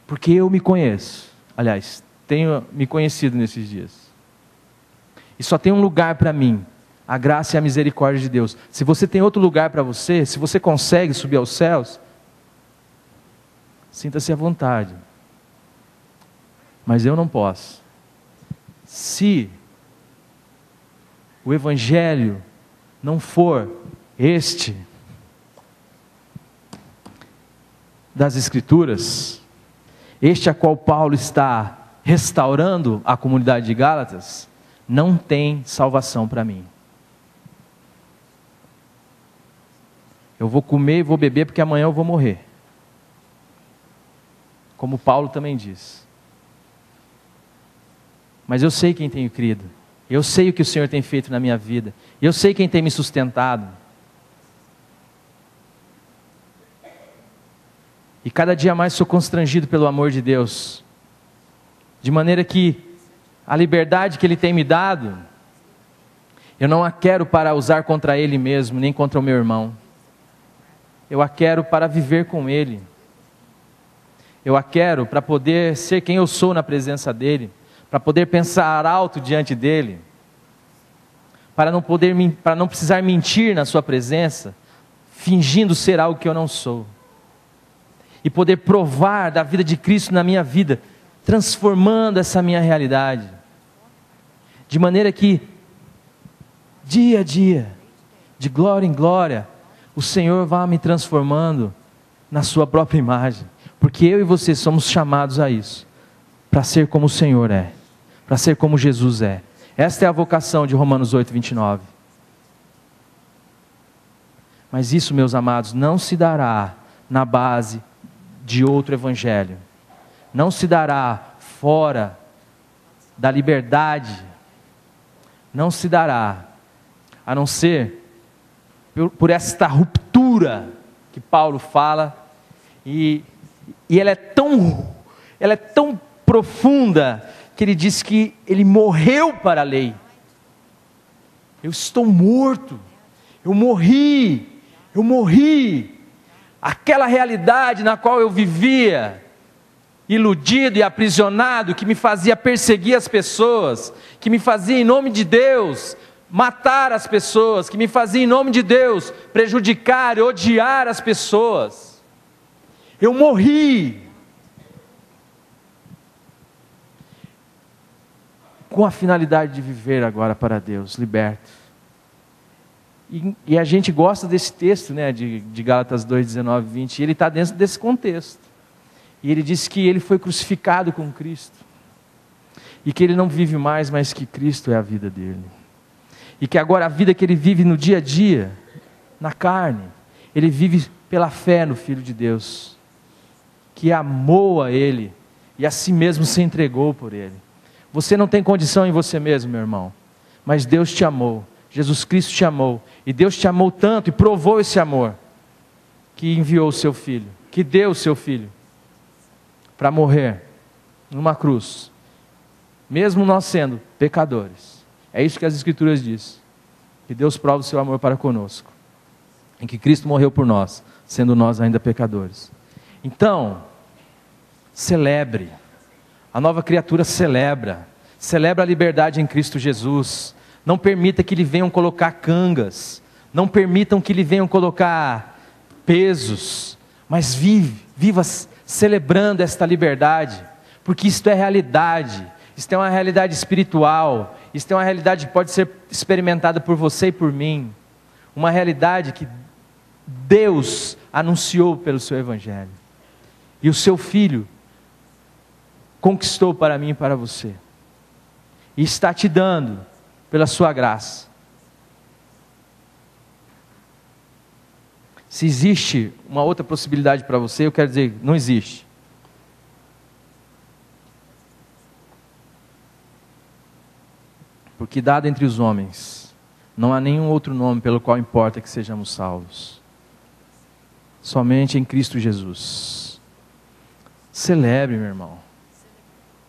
Porque eu me conheço, aliás, tenho me conhecido nesses dias. E só tem um lugar para mim, a graça e a misericórdia de Deus. Se você tem outro lugar para você, se você consegue subir aos céus, sinta-se à vontade. Mas eu não posso. Se o Evangelho não for este das Escrituras, este a qual Paulo está restaurando a comunidade de Gálatas, não tem salvação para mim. Eu vou comer e vou beber porque amanhã eu vou morrer. Como Paulo também diz. Mas eu sei quem tenho crido. Eu sei o que o Senhor tem feito na minha vida. Eu sei quem tem me sustentado. E cada dia mais sou constrangido pelo amor de Deus. De maneira que a liberdade que Ele tem me dado, eu não a quero para usar contra Ele mesmo, nem contra o meu irmão. Eu a quero para viver com Ele. Eu a quero para poder ser quem eu sou na presença dEle, para poder pensar alto diante dEle, para não precisar mentir na sua presença, fingindo ser algo que eu não sou. E poder provar da vida de Cristo na minha vida, transformando essa minha realidade. De maneira que, dia a dia, de glória em glória, o Senhor vai me transformando na sua própria imagem. Porque eu e você somos chamados a isso. Para ser como o Senhor é. Para ser como Jesus é. Esta é a vocação de Romanos 8, 29. Mas isso, meus amados, não se dará na base de outro evangelho. Não se dará fora da liberdade. Não se dará, a não ser por esta ruptura que Paulo fala, e ela é tão profunda, que ele diz que ele morreu para a lei. Eu estou morto, eu morri. Aquela realidade na qual eu vivia, iludido e aprisionado, que me fazia perseguir as pessoas, que me fazia em nome de Deus matar as pessoas, que me fazia em nome de Deus prejudicar e odiar as pessoas. Eu morri com a finalidade de viver agora para Deus, liberto. E a gente gosta desse texto, né, de Gálatas 2, 19 e 20, e ele está dentro desse contexto. E ele diz que ele foi crucificado com Cristo. E que ele não vive mais, mas que Cristo é a vida dele. E que agora a vida que ele vive no dia a dia, na carne, ele vive pela fé no Filho de Deus, que amou a ele e a si mesmo se entregou por ele. Você não tem condição em você mesmo, meu irmão, mas Deus te amou, Jesus Cristo te amou, e Deus te amou tanto e provou esse amor, que enviou o seu Filho, que deu o seu Filho, para morrer numa cruz, mesmo nós sendo pecadores. É isso que as Escrituras dizem, que Deus prova o seu amor para conosco, em que Cristo morreu por nós, sendo nós ainda pecadores. Então, celebre, a nova criatura celebra a liberdade em Cristo Jesus. Não permita que lhe venham colocar cangas, não permitam que lhe venham colocar pesos, mas viva celebrando esta liberdade, porque isto é realidade, isto é uma realidade espiritual, isto é uma realidade que pode ser experimentada por você e por mim, uma realidade que Deus anunciou pelo seu Evangelho, e o seu Filho conquistou para mim e para você, e está te dando pela sua graça. Se existe uma outra possibilidade para você, eu quero dizer, não existe. Porque dado entre os homens, não há nenhum outro nome pelo qual importa que sejamos salvos. Somente em Cristo Jesus. Celebre, meu irmão.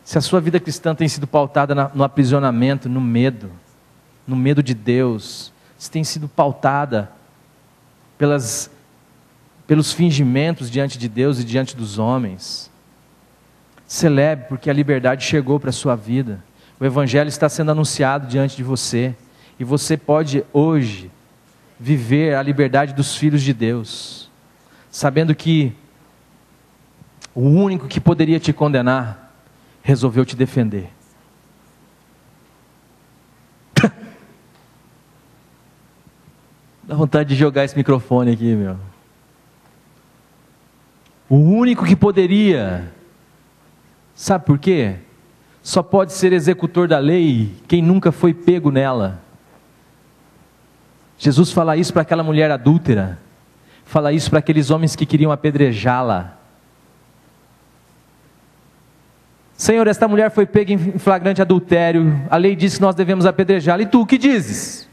Se a sua vida cristã tem sido pautada no aprisionamento, no medo de Deus, se tem sido pautada pelos fingimentos diante de Deus e diante dos homens, celebre, porque a liberdade chegou para a sua vida. O Evangelho está sendo anunciado diante de você, e você pode hoje viver a liberdade dos filhos de Deus, sabendo que o único que poderia te condenar resolveu te defender. Dá vontade de jogar esse microfone aqui, meu. O único que poderia, sabe por quê? Só pode ser executor da lei quem nunca foi pego nela. Jesus fala isso para aquela mulher adúltera, fala isso para aqueles homens que queriam apedrejá-la. Senhor, esta mulher foi pega em flagrante adultério, a lei diz que nós devemos apedrejá-la, e tu o que dizes?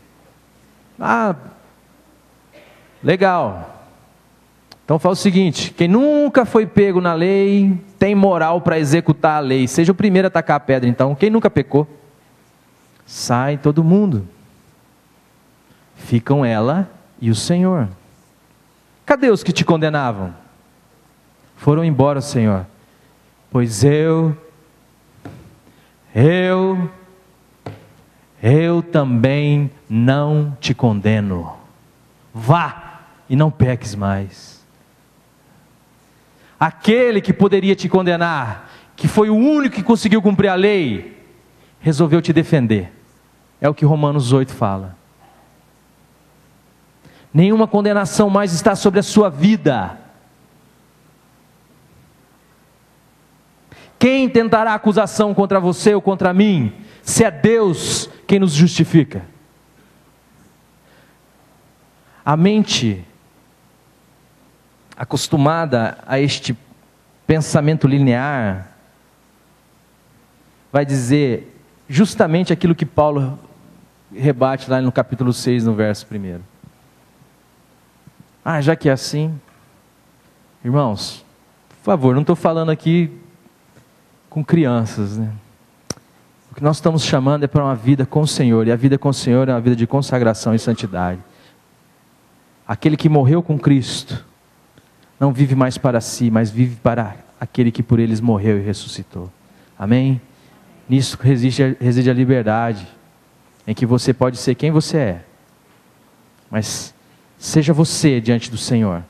Legal. Então fala o seguinte: quem nunca foi pego na lei, tem moral para executar a lei, seja o primeiro a atacar a pedra. Então, quem nunca pecou? Sai todo mundo. Ficam ela e o Senhor. Cadê os que te condenavam? Foram embora, Senhor. Pois eu eu também não te condeno. Vá e não peques mais. Aquele que poderia te condenar, que foi o único que conseguiu cumprir a lei, resolveu te defender. É o que Romanos 8 fala. Nenhuma condenação mais está sobre a sua vida. Quem tentará acusação contra você ou contra mim, se é Deus quem nos justifica? A mente acostumada a este pensamento linear vai dizer justamente aquilo que Paulo rebate lá no capítulo 6, no verso 1. Já que é assim, irmãos, por favor, não estou falando aqui com crianças, né? O que nós estamos chamando é para uma vida com o Senhor, e a vida com o Senhor é uma vida de consagração e santidade. Aquele que morreu com Cristo, não vive mais para si, mas vive para aquele que por eles morreu e ressuscitou. Amém? Nisso reside a liberdade, em que você pode ser quem você é, mas seja você diante do Senhor,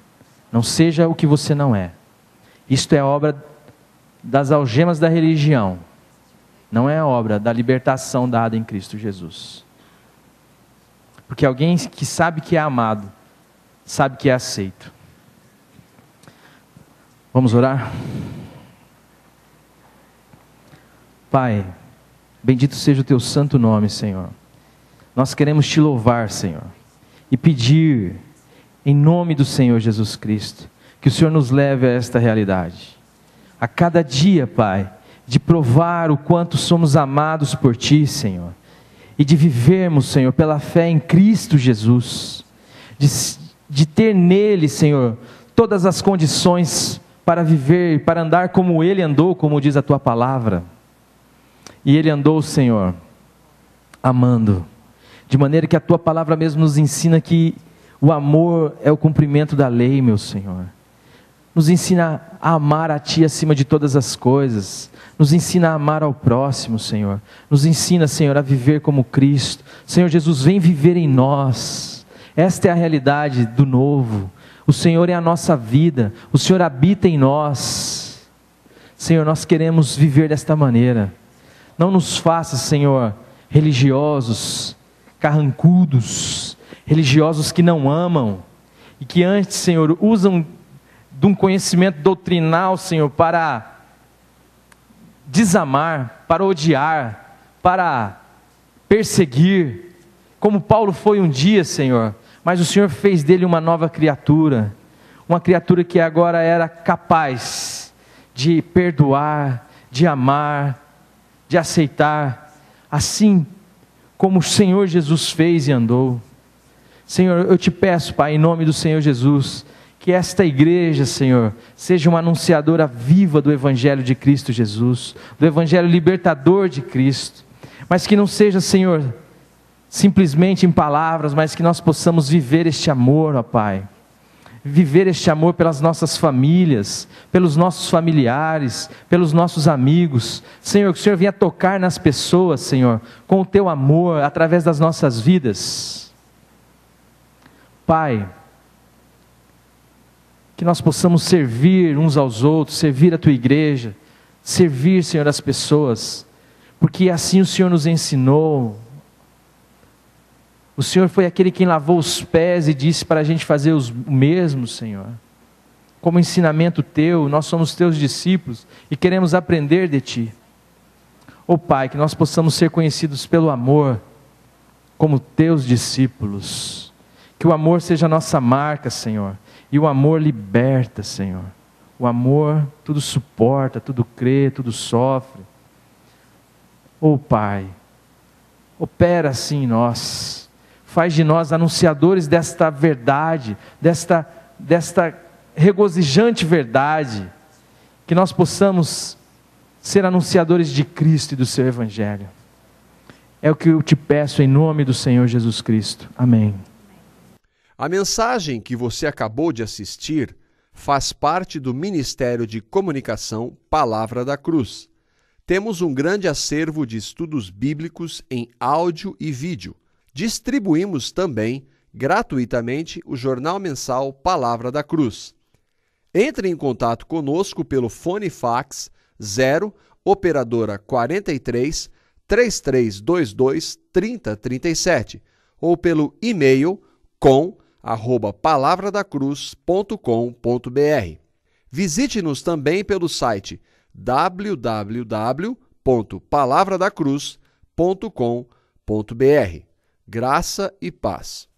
não seja o que você não é. Isto é obra das algemas da religião, não é obra da libertação dada em Cristo Jesus. Porque alguém que sabe que é amado, sabe que é aceito. Vamos orar? Pai, bendito seja o teu santo nome, Senhor. Nós queremos te louvar, Senhor, e pedir, em nome do Senhor Jesus Cristo, que o Senhor nos leve a esta realidade. A cada dia, Pai, de provar o quanto somos amados por Ti, Senhor, e de vivermos, Senhor, pela fé em Cristo Jesus, de ter nele, Senhor, todas as condições para viver e para andar como Ele andou, como diz a Tua palavra. E Ele andou, Senhor, amando, de maneira que a Tua palavra mesmo nos ensina que o amor é o cumprimento da lei, meu Senhor. Nos ensina a amar a Ti acima de todas as coisas. Nos ensina a amar ao próximo, Senhor. Nos ensina, Senhor, a viver como Cristo. Senhor Jesus, vem viver em nós. Esta é a realidade do novo. O Senhor é a nossa vida. O Senhor habita em nós. Senhor, nós queremos viver desta maneira. Não nos faça, Senhor, religiosos, carrancudos, religiosos que não amam e que antes, Senhor, usam de um conhecimento doutrinal, Senhor, para desamar, para odiar, para perseguir, como Paulo foi um dia, Senhor, mas o Senhor fez dele uma nova criatura, uma criatura que agora era capaz de perdoar, de amar, de aceitar, assim como o Senhor Jesus fez e andou. Senhor, eu te peço, Pai, em nome do Senhor Jesus, que esta igreja, Senhor, seja uma anunciadora viva do Evangelho de Cristo Jesus, do Evangelho libertador de Cristo, mas que não seja, Senhor, simplesmente em palavras, mas que nós possamos viver este amor, ó Pai, viver este amor pelas nossas famílias, pelos nossos familiares, pelos nossos amigos. Senhor, que o Senhor venha tocar nas pessoas, Senhor, com o Teu amor, através das nossas vidas. Pai, que nós possamos servir uns aos outros, servir a Tua igreja, servir, Senhor, as pessoas, porque assim o Senhor nos ensinou. O Senhor foi aquele quem lavou os pés e disse para a gente fazer o mesmo, Senhor. Como ensinamento Teu, nós somos Teus discípulos e queremos aprender de Ti. Ó Pai, que nós possamos ser conhecidos pelo amor, como Teus discípulos. Que o amor seja a nossa marca, Senhor. E o amor liberta, Senhor. O amor tudo suporta, tudo crê, tudo sofre. Ó Pai, opera assim em nós. Faz de nós anunciadores desta verdade, desta regozijante verdade. Que nós possamos ser anunciadores de Cristo e do Seu Evangelho. É o que eu te peço em nome do Senhor Jesus Cristo. Amém. A mensagem que você acabou de assistir faz parte do Ministério de Comunicação Palavra da Cruz. Temos um grande acervo de estudos bíblicos em áudio e vídeo. Distribuímos também, gratuitamente, o jornal mensal Palavra da Cruz. Entre em contato conosco pelo fone fax 0 operadora 43 3322 3037 ou pelo e-mail com@palavradacruz.com.br. Visite-nos também pelo site www.palavradacruz.com.br. Graça e paz.